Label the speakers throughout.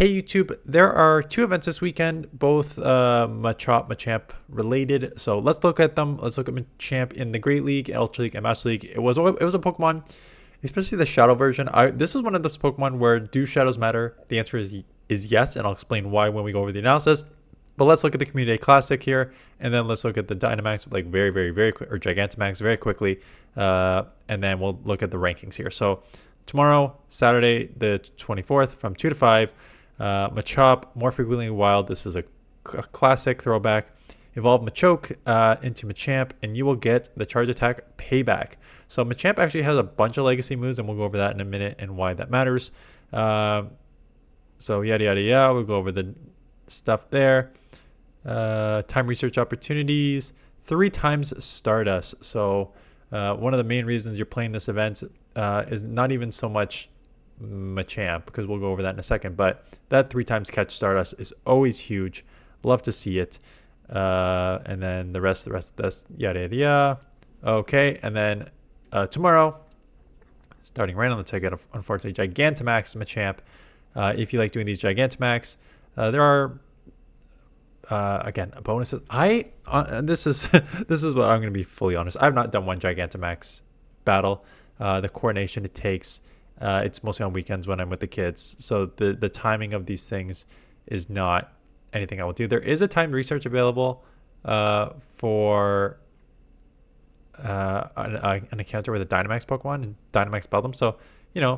Speaker 1: Hey YouTube, there are two events this weekend, both Machamp related. So let's look at them. Let's look at Machamp in the Great League, Ultra League, and Master League. It was a Pokemon, especially the Shadow version. This is one of those Pokemon where do Shadows matter? The answer is yes, and I'll explain why when we go over the analysis. But let's look at the Community Classic here, and then let's look at the Dynamax like very quick, or Gigantamax very quickly, and then we'll look at the rankings here. So tomorrow, Saturday the 24th, from 2 to 5. Machamp, more frequently wild. This is a classic throwback. Evolve Machoke into Machamp, and you will get the Charge Attack Payback. So Machamp actually has a bunch of legacy moves, and we'll go over that in a minute and why that matters. So yada yada yada. We'll go over the stuff there. Time research opportunities. 3 times Stardust. So one of the main reasons you're playing this event is not even so much Machamp, because we'll go over that in a second, but that 3 times catch Stardust is always huge. Love to see it. And then the rest that's yada yada yada. Okay, and then tomorrow, starting right on the ticket, unfortunately, Gigantamax Machamp. If you like doing these Gigantamax, there are again bonuses. This is this is what I'm going to be fully honest. I've not done one Gigantamax battle. The coordination it takes. It's mostly on weekends when I'm with the kids. So the timing of these things is not anything I will do. There is a timed research available for an encounter with a Dynamax Pokemon and Dynamax Beldum. So,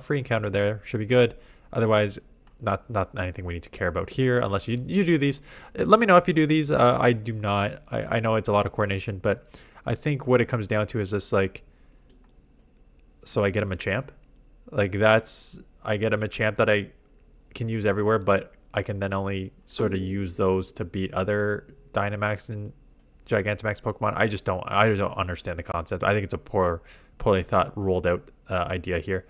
Speaker 1: free encounter there should be good. Otherwise, not anything we need to care about here unless you do these. Let me know if you do these. I do not. I know it's a lot of coordination, but I think what it comes down to is this, like, so I get a Machamp. I get a Machamp that I can use everywhere, but I can then only sort of use those to beat other Dynamax and Gigantamax Pokemon. I just don't understand the concept. I think it's a poorly thought, rolled out idea here.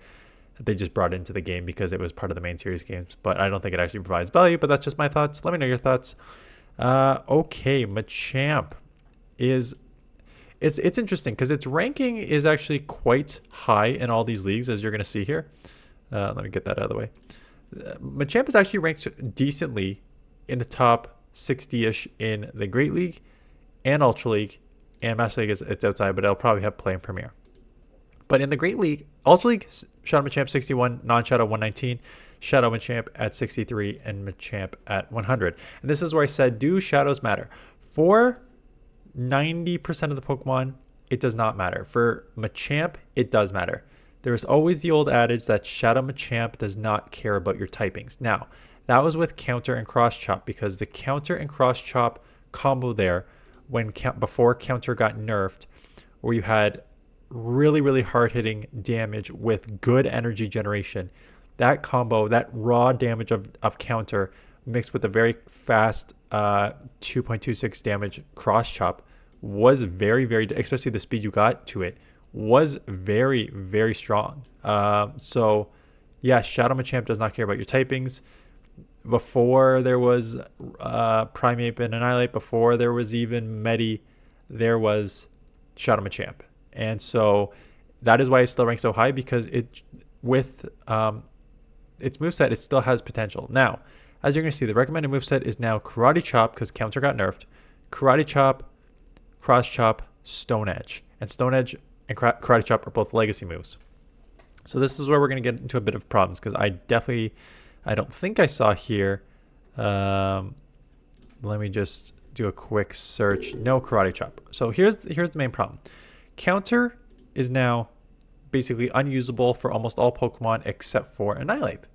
Speaker 1: They just brought it into the game because it was part of the main series games, but I don't think it actually provides value. But that's just my thoughts. Let me know your thoughts. Okay, Machamp is. It's interesting because its ranking is actually quite high in all these leagues, as you're going to see here. Let me get that out of the way. Machamp is actually ranked decently in the top 60-ish in the Great League and Ultra League, and Master League it's outside, but it'll probably have play in Premier. But in the Great League, Ultra League, Shadow Machamp 61, Non-Shadow 119, Shadow Machamp at 63, and Machamp at 100. And this is where I said, do Shadows matter? For 90% of the Pokemon, it does not matter. For Machamp, it does matter. There's always the old adage that Shadow Machamp does not care about your typings. Now, that was with Counter and Cross Chop, because the Counter and Cross Chop combo there, before Counter got nerfed, where you had really hard-hitting damage with good energy generation, that combo, that raw damage of Counter mixed with a very fast 2.26 damage Cross Chop was very, especially the speed you got to it, was very strong. So yeah, Shadow Machamp does not care about your typings. Before there was Primeape and Annihilate, before there was even Medi, there was Shadow Machamp. And so that is why it still ranks so high, because it, with its moveset, it still has potential. Now, as you're going to see, the recommended moveset is now Karate Chop, because Counter got nerfed, Karate Chop, Cross Chop, Stone Edge. And Stone Edge and Karate Chop are both legacy moves. So this is where we're going to get into a bit of problems, because I don't think I saw here. Let me just do a quick search. No Karate Chop. So here's the main problem. Counter is now basically unusable for almost all Pokemon except for Annihilate.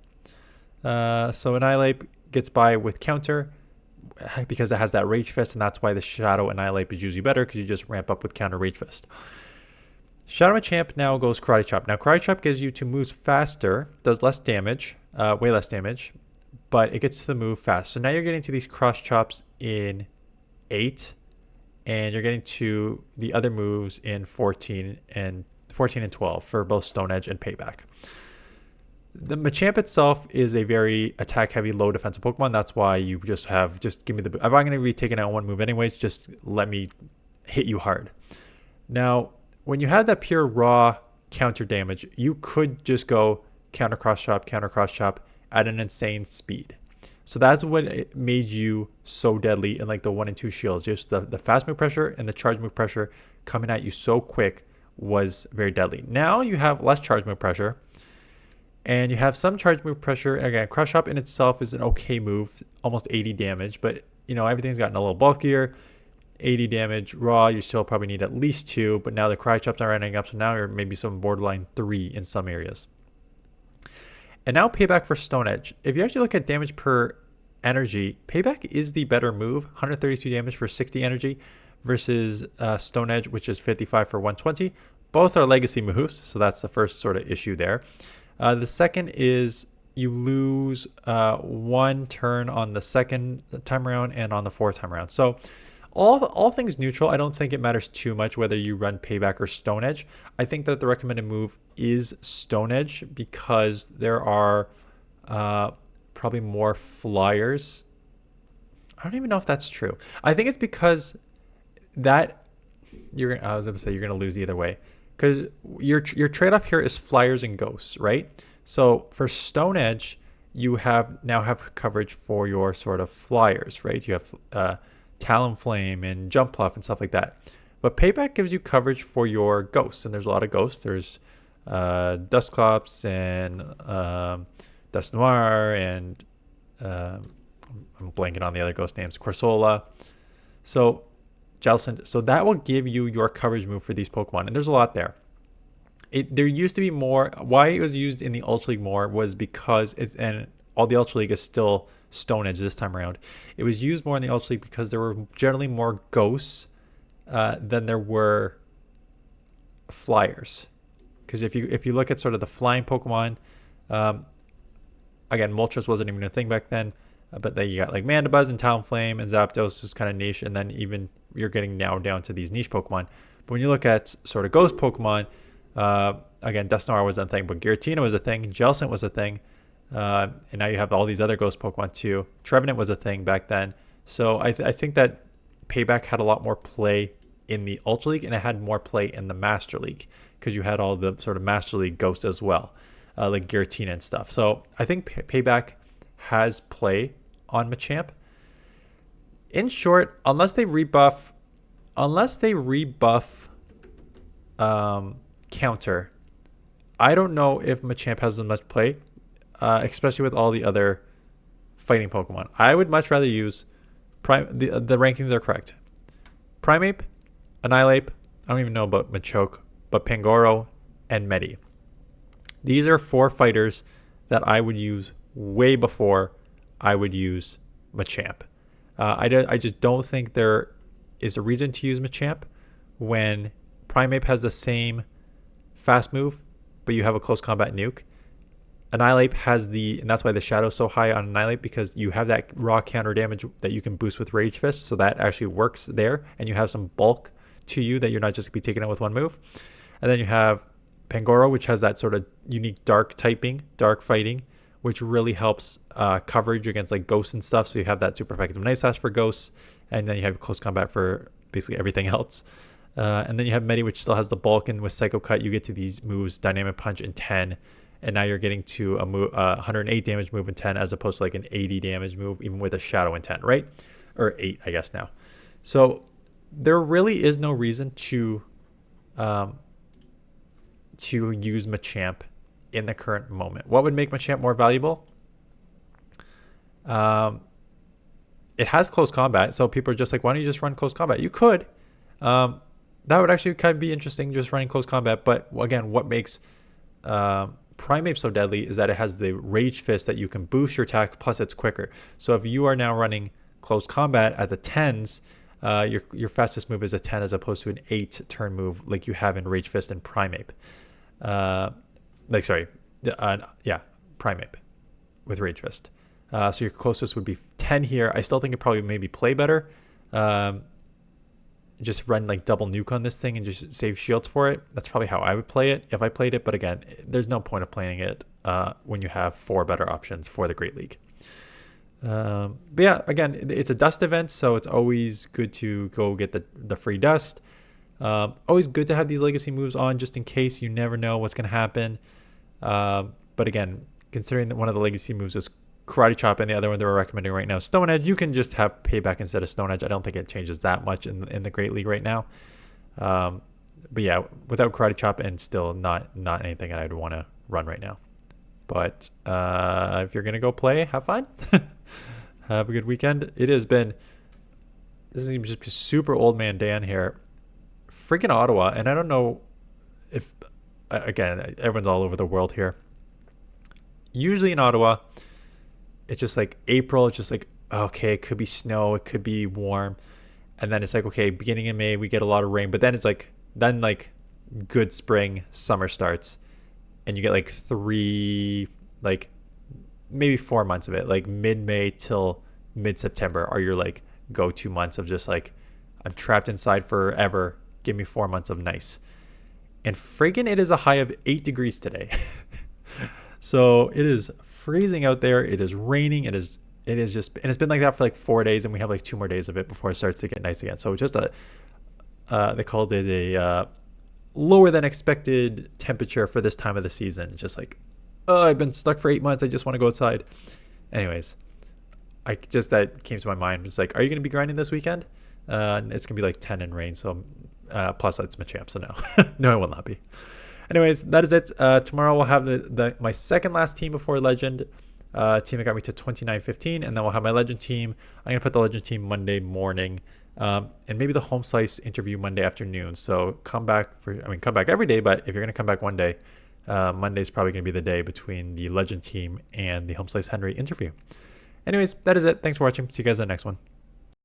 Speaker 1: So Annihilate gets by with Counter because it has that Rage Fist, and that's why the Shadow Annihilate is usually better, because you just ramp up with Counter Rage Fist. Shadow Machamp now goes Karate Chop. Now Karate Chop gives you to moves faster, does less damage, way less damage, but it gets to the move fast. So now you're getting to these Cross Chops in 8, and you're getting to the other moves in 14 and 12 for both Stone Edge and Payback. The Machamp itself is a very attack-heavy, low defensive Pokemon. That's why you just give me the... If I'm going to be taking out one move anyways, just let me hit you hard. Now, when you had that pure raw counter damage, you could just go counter cross chop at an insane speed. So that's what it made you so deadly in like the 1 and 2 shields. Just the fast move pressure and the charge move pressure coming at you so quick was very deadly. Now you have less charge move pressure and you have some charge move pressure. Again, Crush Up in itself is an okay move, almost 80 damage, but you know, everything's gotten a little bulkier. 80 damage raw, you still probably need at least 2, but now the Crush Ups are running up, so now you're maybe some borderline 3 in some areas. And now Payback for Stone Edge. If you actually look at damage per energy, Payback is the better move, 132 damage for 60 energy versus Stone Edge, which is 55 for 120. Both are legacy moves, so that's the first sort of issue there. The second is you lose 1 turn on the second time around and on the fourth time around. So all things neutral, I don't think it matters too much whether you run Payback or Stone Edge. I think that the recommended move is Stone Edge because there are probably more flyers. I don't even know if that's true. I think it's because that I was going to say you're going to lose either way because your trade-off here is flyers and ghosts, right? So for Stone Edge, you now have coverage for your sort of flyers, right? You have Talonflame and Jump Pluff and stuff like that. But Payback gives you coverage for your ghosts, and there's a lot of ghosts. There's Dusclops and Dust Noir, and I'm blanking on the other ghost names, Corsola. So Jellicent. So that will give you your coverage move for these Pokemon, and there's a lot there. There used to be more. Why it was used in the Ultra League more was because and all the Ultra League is still Stone Edge this time around. It was used more in the Ultra League because there were generally more ghosts than there were flyers. Because if you look at sort of the flying Pokemon, again, Moltres wasn't even a thing back then, but then you got like Mandibuzz and Talonflame and Zapdos is kind of niche, and then even you're getting now down to these niche Pokemon. But when you look at sort of ghost Pokemon, again, Dusknoir was a thing, but Giratina was a thing, Jellicent was a thing, and now you have all these other ghost Pokemon too. Trevenant was a thing back then. So I think that Payback had a lot more play in the Ultra League, and it had more play in the Master League because you had all the sort of Master League ghosts as well, like Giratina and stuff. So I think Payback has play on Machamp. In short, unless they rebuff Counter, I don't know if Machamp has as much play, especially with all the other fighting Pokemon. I would much rather use the rankings are correct. Primeape, Annihilape, I don't even know about Machoke, but Pangoro and Medi. These are 4 fighters that I would use way before I would use Machamp. I just don't think there is a reason to use Machamp when Primeape has the same fast move, but you have a close combat nuke. Annihilape has and that's why the Shadow's so high on Annihilape, because you have that raw counter damage that you can boost with Rage Fist, so that actually works there, and you have some bulk to you that you're not just going to be taking out with one move. And then you have Pangoro, which has that sort of unique dark typing, dark fighting, which really helps coverage against like ghosts and stuff. So you have that super effective Night Slash for ghosts, and then you have close combat for basically everything else. And then you have Medi, which still has the bulk, and with Psycho Cut, you get to these moves, Dynamic Punch in 10, and now you're getting to a 108 damage move in 10 as opposed to like an 80 damage move, even with a Shadow in 10, right? Or 8, I guess now. So there really is no reason to use Machamp in the current moment. What would make Machamp more valuable? It has close combat, so people are just like, why don't you just run close combat? You could. That would actually kind of be interesting, just running close combat. But again, what makes Primeape so deadly is that it has the Rage Fist that you can boost your attack, plus it's quicker. So if you are now running close combat at the 10s, your fastest move is a 10 as opposed to an 8 turn move like you have in Rage Fist and Primeape. Primeape with Rage Fist. So your closest would be 10 here. I still think it probably maybe play better. Just run like double nuke on this thing and just save shields for it. That's probably how I would play it if I played it. But again, there's no point of playing it when you have 4 better options for the Great League. But yeah, again, it's a dust event, so it's always good to go get the free dust. Always good to have these legacy moves on just in case. You never know what's going to happen. But again, considering that one of the legacy moves is Karate Chop, and the other one that we're recommending right now, Stone Edge. You can just have Payback instead of Stone Edge. I don't think it changes that much in the Great League right now. But yeah, without Karate Chop, and still not anything that I'd want to run right now. But if you're gonna go play, have fun. Have a good weekend. This is just super old man Dan here. Freaking Ottawa, and I don't know if, again, everyone's all over the world here. Usually in Ottawa, it's just like April, it's just like, okay, it could be snow, it could be warm. And then it's like, okay, beginning of May, we get a lot of rain. But then it's like, good spring, summer starts. And you get like like maybe 4 months of it. Like mid-May till mid-September are your like go-to months of just like, I'm trapped inside forever. Give me 4 months of nice. And friggin' it is a high of 8 degrees today. So it is freezing out there. It is raining. It is just, and it's been like that for like 4 days, and we have like 2 more days of it before it starts to get nice again. So just they called it a lower than expected temperature for this time of the season. Just like, oh, I've been stuck for 8 months. I just want to go outside. Anyways, that came to my mind. It's like, are you going to be grinding this weekend? It's going to be like 10 in rain. So plus that's Machamp. So no, no, I will not be. Anyways, that is it. Tomorrow we'll have my second last team before Legend. Team that got me to 29.15, and then we'll have my Legend team. I'm going to put the Legend team Monday morning, and maybe the Home Slice interview Monday afternoon. So come back every day, but if you're going to come back one day, Monday's probably going to be the day between the Legend team and the Home Slice Henry interview. Anyways, that is it. Thanks for watching. See you guys in the next one.